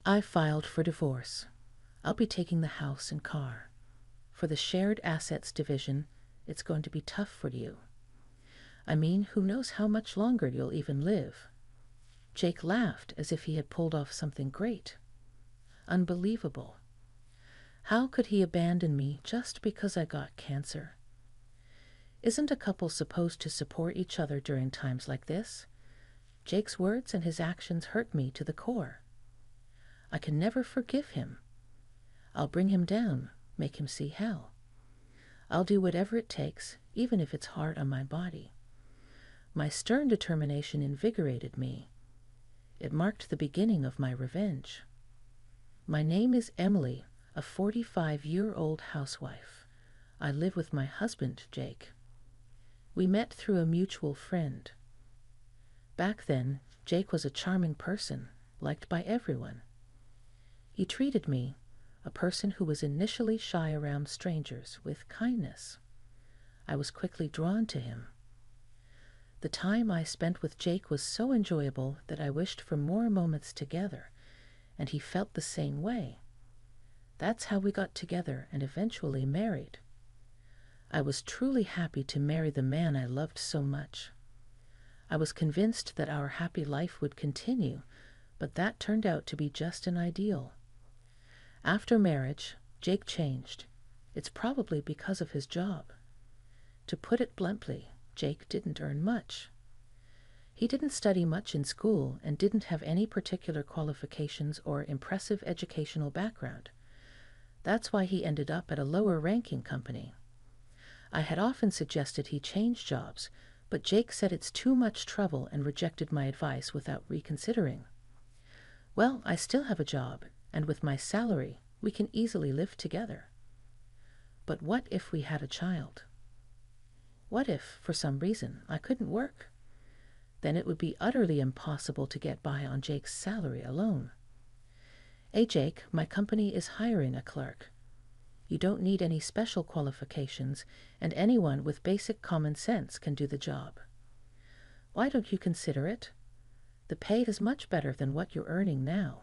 I filed for divorce. I'll be taking the house and car. For the shared assets division, it's going to be tough for you. I mean, who knows how much longer you'll even live. Jake laughed as if he had pulled off something great. Unbelievable. How could he abandon me just because I got cancer? Isn't a couple supposed to support each other during times like this? Jake's words and his actions hurt me to the core. I can never forgive him. I'll bring him down, make him see hell. I'll do whatever it takes, even if it's hard on my body. My stern determination invigorated me. It marked the beginning of my revenge. My name is Emily, a 45-year-old housewife. I live with my husband, Jake. We met through a mutual friend. Back then, Jake was a charming person, liked by everyone. He treated me, a person who was initially shy around strangers, with kindness. I was quickly drawn to him. The time I spent with Jake was so enjoyable that I wished for more moments together, and he felt the same way. That's how we got together and eventually married. I was truly happy to marry the man I loved so much. I was convinced that our happy life would continue, but that turned out to be just an ideal. After marriage, Jake changed. It's probably because of his job. To put it bluntly, Jake didn't earn much. He didn't study much in school and didn't have any particular qualifications or impressive educational background. That's why he ended up at a lower-ranking company. I had often suggested he change jobs, but Jake said it's too much trouble and rejected my advice without reconsidering. Well, I still have a job, and with my salary, we can easily live together. But what if we had a child? What if, for some reason, I couldn't work? Then it would be utterly impossible to get by on Jake's salary alone. Hey, Jake, my company is hiring a clerk. You don't need any special qualifications, and anyone with basic common sense can do the job. Why don't you consider it? The pay is much better than what you're earning now.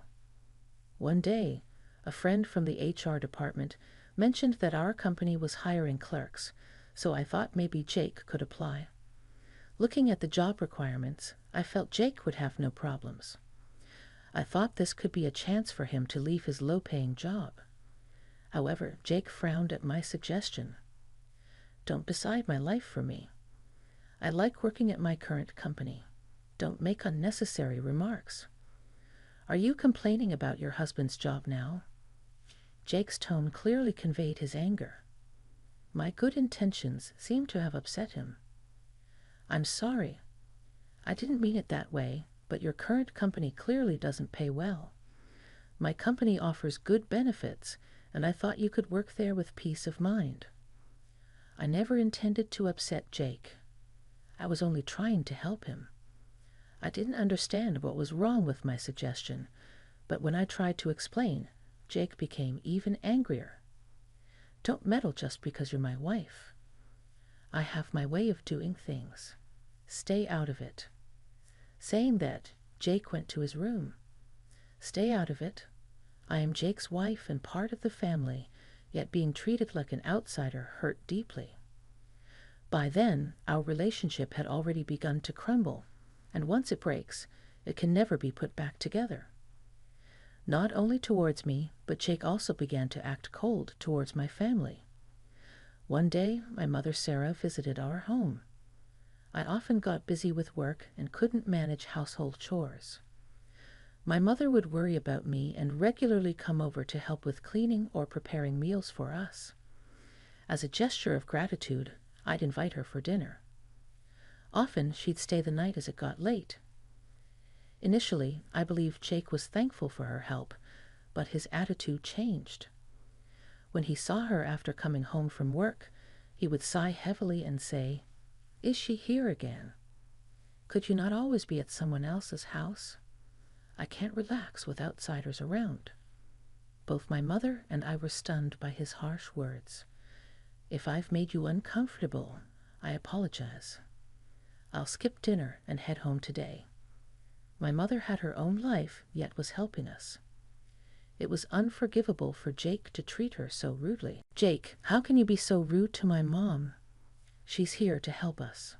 One day, a friend from the HR department mentioned that our company was hiring clerks, so I thought maybe Jake could apply. Looking at the job requirements, I felt Jake would have no problems. I thought this could be a chance for him to leave his low-paying job. However, Jake frowned at my suggestion. Don't decide my life for me. I like working at my current company. Don't make unnecessary remarks. Are you complaining about your husband's job now? Jake's tone clearly conveyed his anger. My good intentions seemed to have upset him. I'm sorry. I didn't mean it that way, but your current company clearly doesn't pay well. My company offers good benefits, and I thought you could work there with peace of mind. I never intended to upset Jake. I was only trying to help him. I didn't understand what was wrong with my suggestion, but when I tried to explain, Jake became even angrier. Don't meddle just because you're my wife. I have my way of doing things. Stay out of it. Saying that, Jake went to his room. Stay out of it. I am Jake's wife and part of the family, yet being treated like an outsider hurt deeply. By then, our relationship had already begun to crumble, and once it breaks, it can never be put back together. Not only towards me, but Jake also began to act cold towards my family. One day, my mother Sarah visited our home. I often got busy with work and couldn't manage household chores. My mother would worry about me and regularly come over to help with cleaning or preparing meals for us. As a gesture of gratitude, I'd invite her for dinner. Often, she'd stay the night as it got late. Initially, I believed Jake was thankful for her help, but his attitude changed. When he saw her after coming home from work, he would sigh heavily and say, "Is she here again? Could you not always be at someone else's house? I can't relax with outsiders around." Both my mother and I were stunned by his harsh words. "If I've made you uncomfortable, I apologize. I'll skip dinner and head home today." My mother had her own life, yet was helping us. It was unforgivable for Jake to treat her so rudely. "Jake, how can you be so rude to my mom? She's here to help us.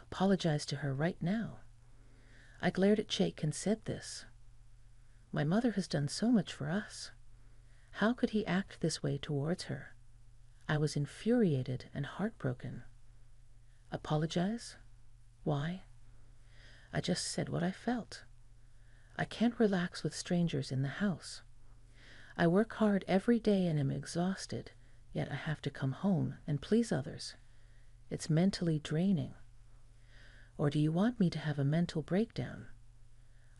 Apologize to her right now." I glared at Jake and said this. My mother has done so much for us. How could he act this way towards her? I was infuriated and heartbroken. Apologize? Why? I just said what I felt. I can't relax with strangers in the house. I work hard every day and am exhausted, yet I have to come home and please others. It's mentally draining. Or do you want me to have a mental breakdown?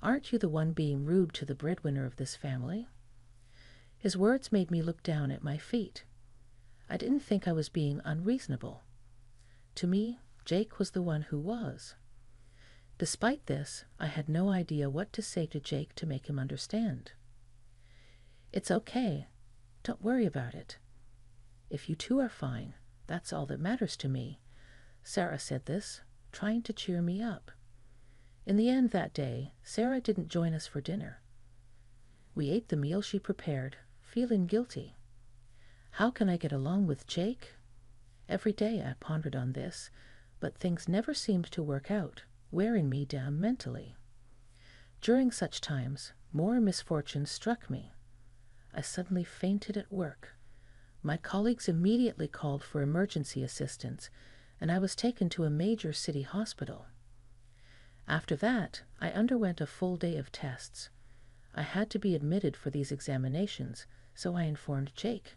Aren't you the one being rude to the breadwinner of this family? His words made me look down at my feet. I didn't think I was being unreasonable. To me, Jake was the one who was. Despite this, I had no idea what to say to Jake to make him understand. "It's okay. Don't worry about it. If you two are fine, that's all that matters to me." Sarah said this, trying to cheer me up. In the end that day, Sarah didn't join us for dinner. We ate the meal she prepared, feeling guilty. How can I get along with Jake? Every day I pondered on this, but things never seemed to work out, wearing me down mentally. During such times, more misfortune struck me. I suddenly fainted at work. My colleagues immediately called for emergency assistance, and I was taken to a major city hospital. After that, I underwent a full day of tests. I had to be admitted for these examinations, so I informed Jake,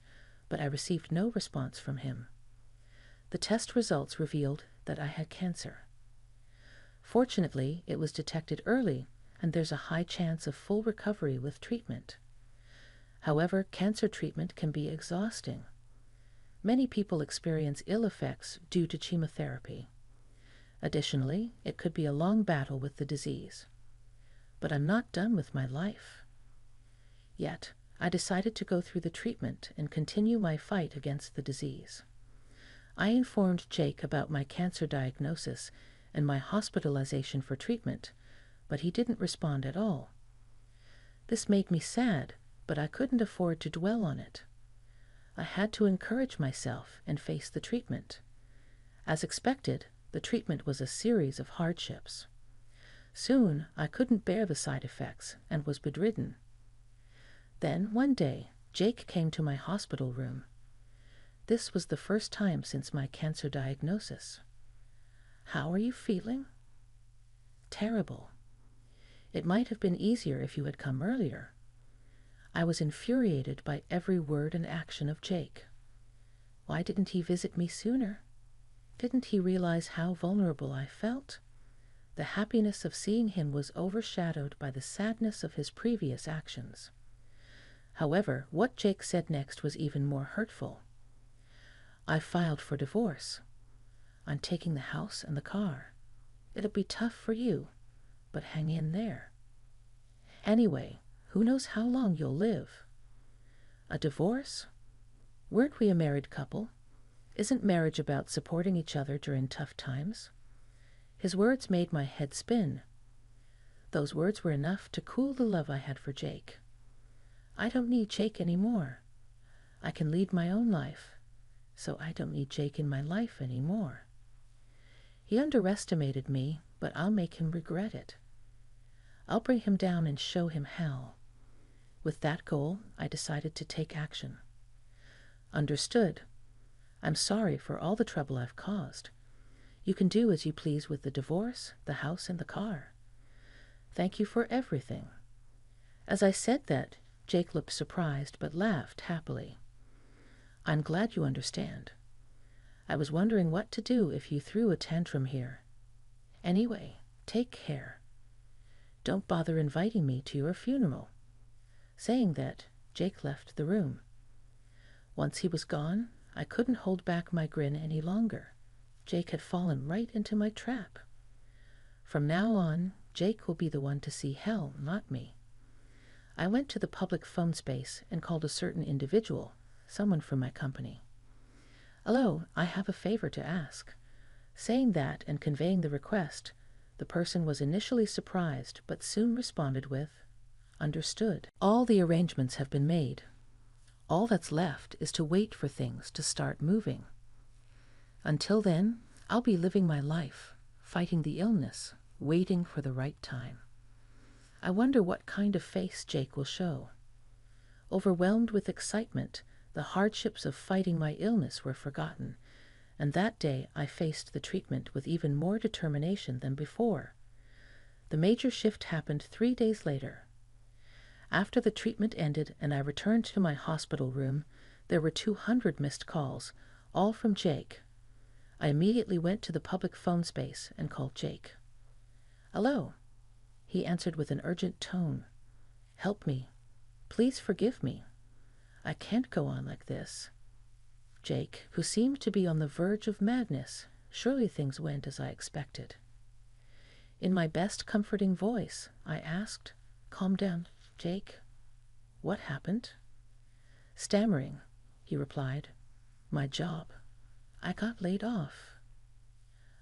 but I received no response from him. The test results revealed that I had cancer. Fortunately, it was detected early, and there's a high chance of full recovery with treatment. However, cancer treatment can be exhausting. Many people experience ill effects due to chemotherapy. Additionally, it could be a long battle with the disease. But I'm not done with my life. Yet, I decided to go through the treatment and continue my fight against the disease. I informed Jake about my cancer diagnosis and my hospitalization for treatment, but he didn't respond at all. This made me sad, but I couldn't afford to dwell on it. I had to encourage myself and face the treatment. As expected, the treatment was a series of hardships. Soon, I couldn't bear the side effects and was bedridden. Then, one day, Jake came to my hospital room. This was the first time since my cancer diagnosis. "How are you feeling?" "Terrible." "It might have been easier if you had come earlier." I was infuriated by every word and action of Jake. Why didn't he visit me sooner? Didn't he realize how vulnerable I felt? The happiness of seeing him was overshadowed by the sadness of his previous actions. However, what Jake said next was even more hurtful. "I filed for divorce. I'm taking the house and the car. It'll be tough for you, but hang in there. Anyway, who knows how long you'll live." A divorce? Weren't we a married couple? Isn't marriage about supporting each other during tough times? His words made my head spin. Those words were enough to cool the love I had for Jake. I don't need Jake anymore. I can lead my own life, so I don't need Jake in my life anymore. He underestimated me, but I'll make him regret it. I'll bring him down and show him hell. With that goal, I decided to take action. "Understood. I'm sorry for all the trouble I've caused. You can do as you please with the divorce, the house, and the car. Thank you for everything." As I said that, Jake looked surprised but laughed happily. "I'm glad you understand. I was wondering what to do if you threw a tantrum here. Anyway, take care. Don't bother inviting me to your funeral." Saying that, Jake left the room. Once he was gone, I couldn't hold back my grin any longer. Jake had fallen right into my trap. From now on, Jake will be the one to see hell, not me. I went to the public phone space and called a certain individual, someone from my company. "Hello, I have a favor to ask." Saying that and conveying the request, the person was initially surprised but soon responded with, Understood. All the arrangements have been made. All that's left is to wait for things to start moving. Until then, I'll be living my life, fighting the illness, waiting for the right time. I wonder what kind of face Jake will show. Overwhelmed with excitement, the hardships of fighting my illness were forgotten, and that day I faced the treatment with even more determination than before. The major shift happened 3 days later. After the treatment ended and I returned to my hospital room, there were 200 missed calls, all from Jake. I immediately went to the public phone space and called Jake. "Hello." He answered with an urgent tone. "Help me. Please forgive me. I can't go on like this." Jake, who seemed to be on the verge of madness, surely things went as I expected. In my best comforting voice, I asked, "Calm down, Jake. What happened?" Stammering, he replied, "My job. I got laid off.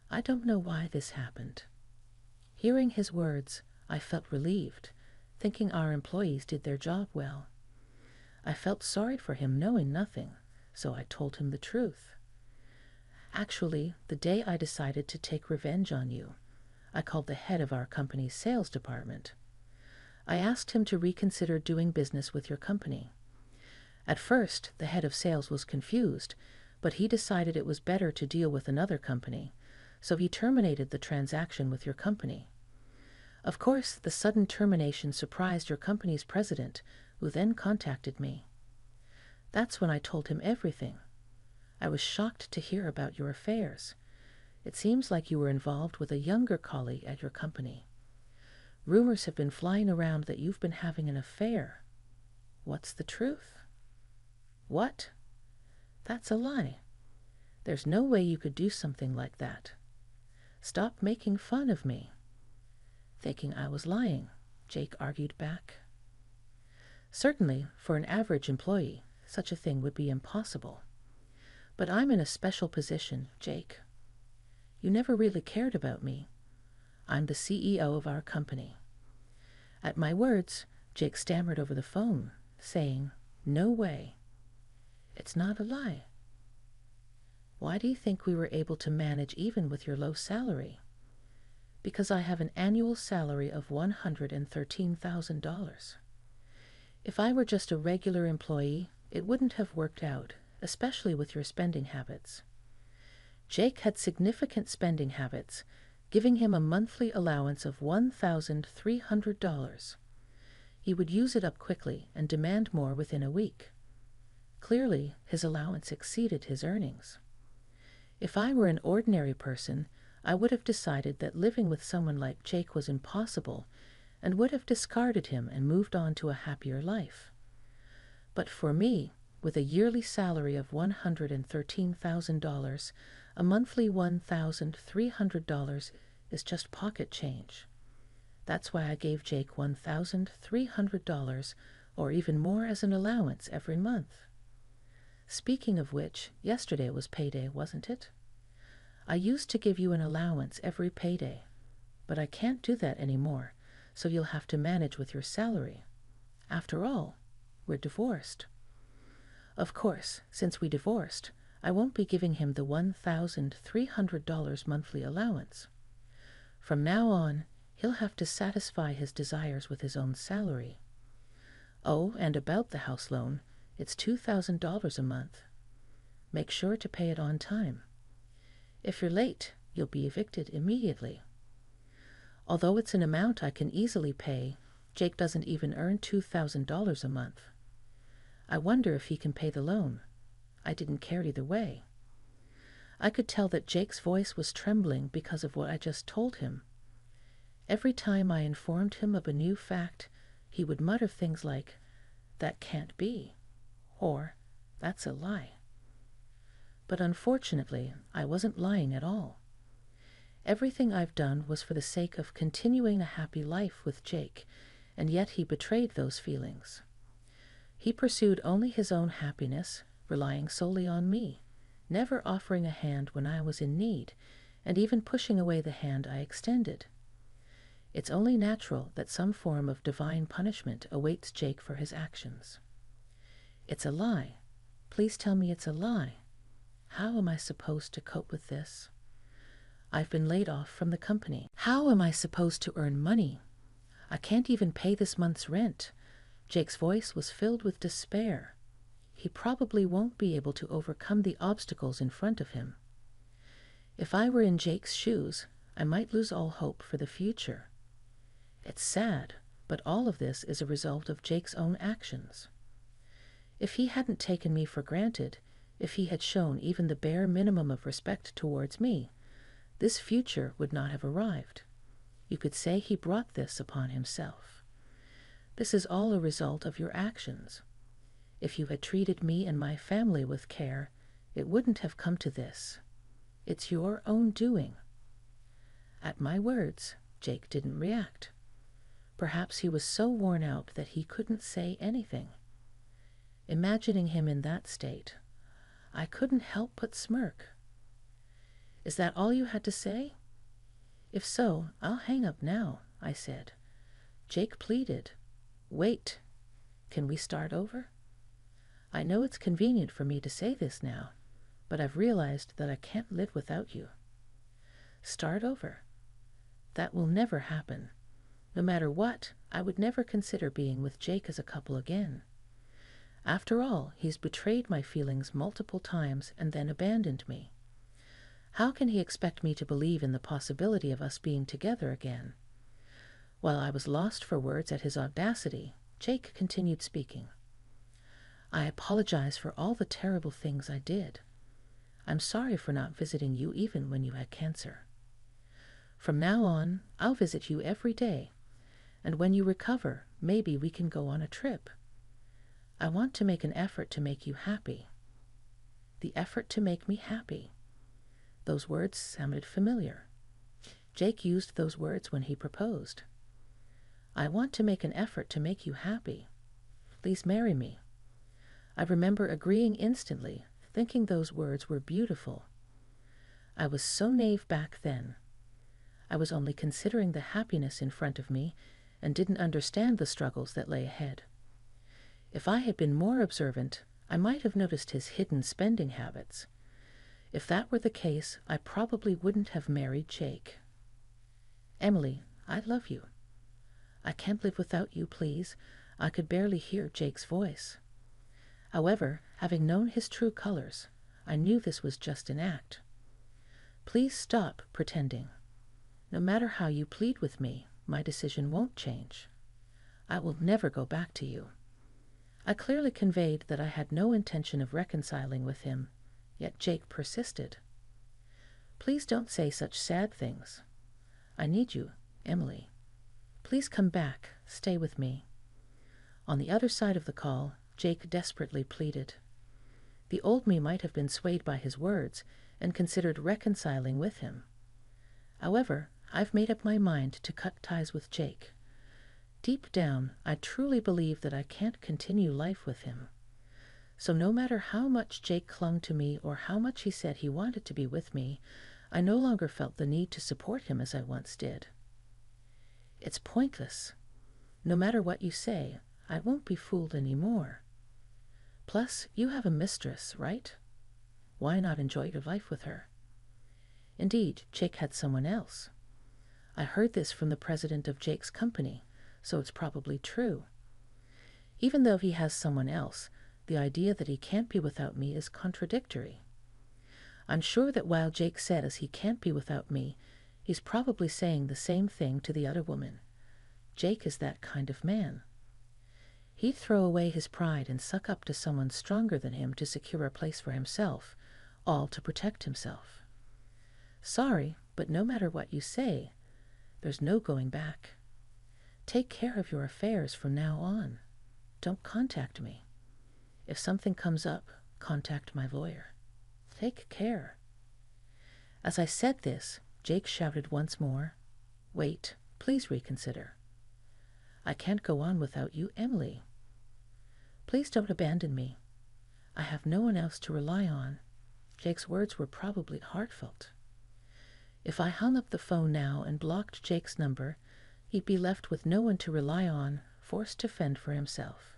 I don't know why this happened." Hearing his words, I felt relieved, thinking our employees did their job well. I felt sorry for him knowing nothing, so I told him the truth. "Actually, the day I decided to take revenge on you, I called the head of our company's sales department. I asked him to reconsider doing business with your company. At first, the head of sales was confused, but he decided it was better to deal with another company, so he terminated the transaction with your company. Of course, the sudden termination surprised your company's president, who then contacted me. That's when I told him everything. I was shocked to hear about your affairs. It seems like you were involved with a younger colleague at your company. Rumors have been flying around that you've been having an affair. What's the truth?" "What? That's a lie. There's no way you could do something like that. Stop making fun of me." Thinking I was lying, Jake argued back. "Certainly, for an average employee, such a thing would be impossible. But I'm in a special position, Jake. You never really cared about me. I'm the CEO of our company." At my words, Jake stammered over the phone, saying, "No way. It's not a lie. Why do you think we were able to manage even with your low salary?" "Because I have an annual salary of $113,000. If I were just a regular employee, it wouldn't have worked out, especially with your spending habits." Jake had significant spending habits, giving him a monthly allowance of $1,300. He would use it up quickly and demand more within a week. Clearly, his allowance exceeded his earnings. If I were an ordinary person, I would have decided that living with someone like Jake was impossible and would have discarded him and moved on to a happier life. But for me, with a yearly salary of $113,000, a monthly $1,300 is just pocket change. That's why I gave Jake $1,300 or even more as an allowance every month. Speaking of which, yesterday was payday, wasn't it? I used to give you an allowance every payday, but I can't do that anymore, so you'll have to manage with your salary. After all, we're divorced. Of course, since we divorced, I won't be giving him the $1,300 monthly allowance. From now on, he'll have to satisfy his desires with his own salary. Oh, and about the house loan, it's $2,000 a month. Make sure to pay it on time. If you're late, you'll be evicted immediately. Although it's an amount I can easily pay, Jake doesn't even earn $2,000 a month. I wonder if he can pay the loan. I didn't care either way. I could tell that Jake's voice was trembling because of what I just told him. Every time I informed him of a new fact, he would mutter things like, "That can't be," or "That's a lie." But unfortunately, I wasn't lying at all. Everything I've done was for the sake of continuing a happy life with Jake, and yet he betrayed those feelings. He pursued only his own happiness, relying solely on me, never offering a hand when I was in need, and even pushing away the hand I extended. It's only natural that some form of divine punishment awaits Jake for his actions. It's a lie. Please tell me it's a lie. How am I supposed to cope with this? I've been laid off from the company. How am I supposed to earn money? I can't even pay this month's rent. Jake's voice was filled with despair. He probably won't be able to overcome the obstacles in front of him. If I were in Jake's shoes, I might lose all hope for the future. It's sad, but all of this is a result of Jake's own actions. If he hadn't taken me for granted, if he had shown even the bare minimum of respect towards me, this future would not have arrived. You could say he brought this upon himself. This is all a result of your actions. If you had treated me and my family with care, it wouldn't have come to this. It's your own doing. At my words, Jake didn't react. Perhaps he was so worn out that he couldn't say anything. Imagining him in that state, I couldn't help but smirk. Is that all you had to say? If so, I'll hang up now, I said. Jake pleaded. Wait. Can we start over? I know it's convenient for me to say this now, but I've realized that I can't live without you. Start over. That will never happen. No matter what, I would never consider being with Jake as a couple again. After all, he's betrayed my feelings multiple times and then abandoned me. How can he expect me to believe in the possibility of us being together again? While I was lost for words at his audacity, Jake continued speaking. I apologize for all the terrible things I did. I'm sorry for not visiting you even when you had cancer. From now on, I'll visit you every day, and when you recover, maybe we can go on a trip. I want to make an effort to make you happy. The effort to make me happy. Those words sounded familiar. Jake used those words when he proposed. I want to make an effort to make you happy. Please marry me. I remember agreeing instantly, thinking those words were beautiful. I was so naive back then. I was only considering the happiness in front of me and didn't understand the struggles that lay ahead. If I had been more observant, I might have noticed his hidden spending habits. If that were the case, I probably wouldn't have married Jake. Emily, I love you. I can't live without you, please. I could barely hear Jake's voice. However, having known his true colors, I knew this was just an act. Please stop pretending. No matter how you plead with me, my decision won't change. I will never go back to you. I clearly conveyed that I had no intention of reconciling with him, yet Jake persisted. Please don't say such sad things. I need you, Emily. Please come back, stay with me. On the other side of the call, Jake desperately pleaded. The old me might have been swayed by his words and considered reconciling with him. However, I've made up my mind to cut ties with Jake. Deep down, I truly believe that I can't continue life with him. So no matter how much Jake clung to me or how much he said he wanted to be with me, I no longer felt the need to support him as I once did. It's pointless. No matter what you say, I won't be fooled anymore. Plus, you have a mistress, right? Why not enjoy your life with her? Indeed, Jake had someone else. I heard this from the president of Jake's company, so it's probably true. Even though he has someone else, the idea that he can't be without me is contradictory. I'm sure that while Jake says he can't be without me, he's probably saying the same thing to the other woman. Jake is that kind of man. He'd throw away his pride and suck up to someone stronger than him to secure a place for himself, all to protect himself. Sorry, but no matter what you say, there's no going back. Take care of your affairs from now on. Don't contact me. If something comes up, contact my lawyer. Take care. As I said this, Jake shouted once more, Wait, please reconsider. I can't go on without you, Emily. Please don't abandon me. I have no one else to rely on. Jake's words were probably heartfelt. If I hung up the phone now and blocked Jake's number, He'd be left with no one to rely on, forced to fend for himself.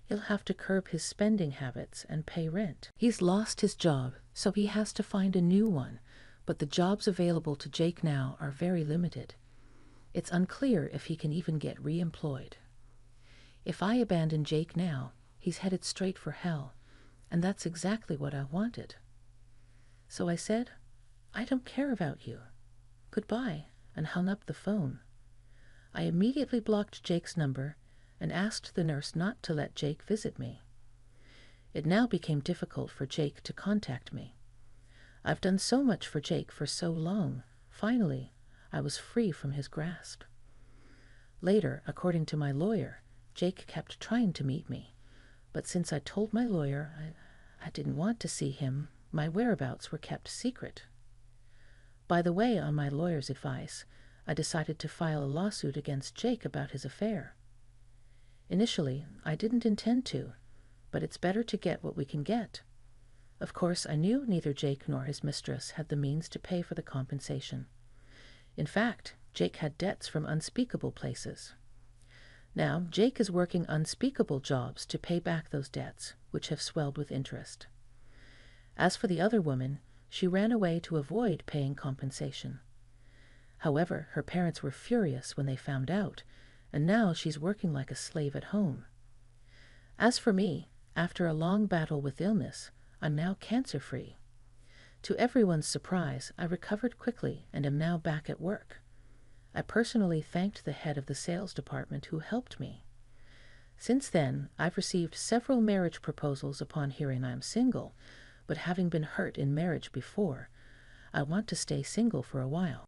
He'll have to curb his spending habits and pay rent. He's lost his job, so he has to find a new one, but the jobs available to Jake now are very limited. It's unclear if he can even get re-employed. If I abandon Jake now, he's headed straight for hell, and that's exactly what I wanted. So I said, I don't care about you. Goodbye, and hung up the phone. I immediately blocked Jake's number and asked the nurse not to let Jake visit me. It now became difficult for Jake to contact me. I've done so much for Jake for so long. Finally, I was free from his grasp. Later, according to my lawyer, Jake kept trying to meet me, but since I told my lawyer I didn't want to see him, my whereabouts were kept secret. By the way, on my lawyer's advice, I decided to file a lawsuit against Jake about his affair. Initially, I didn't intend to, but it's better to get what we can get. Of course, I knew neither Jake nor his mistress had the means to pay for the compensation. In fact, Jake had debts from unspeakable places. Now, Jake is working unspeakable jobs to pay back those debts, which have swelled with interest. As for the other woman, she ran away to avoid paying compensation. However, her parents were furious when they found out, and now she's working like a slave at home. As for me, after a long battle with illness, I'm now cancer-free. To everyone's surprise, I recovered quickly and am now back at work. I personally thanked the head of the sales department who helped me. Since then, I've received several marriage proposals upon hearing I'm single, but having been hurt in marriage before, I want to stay single for a while.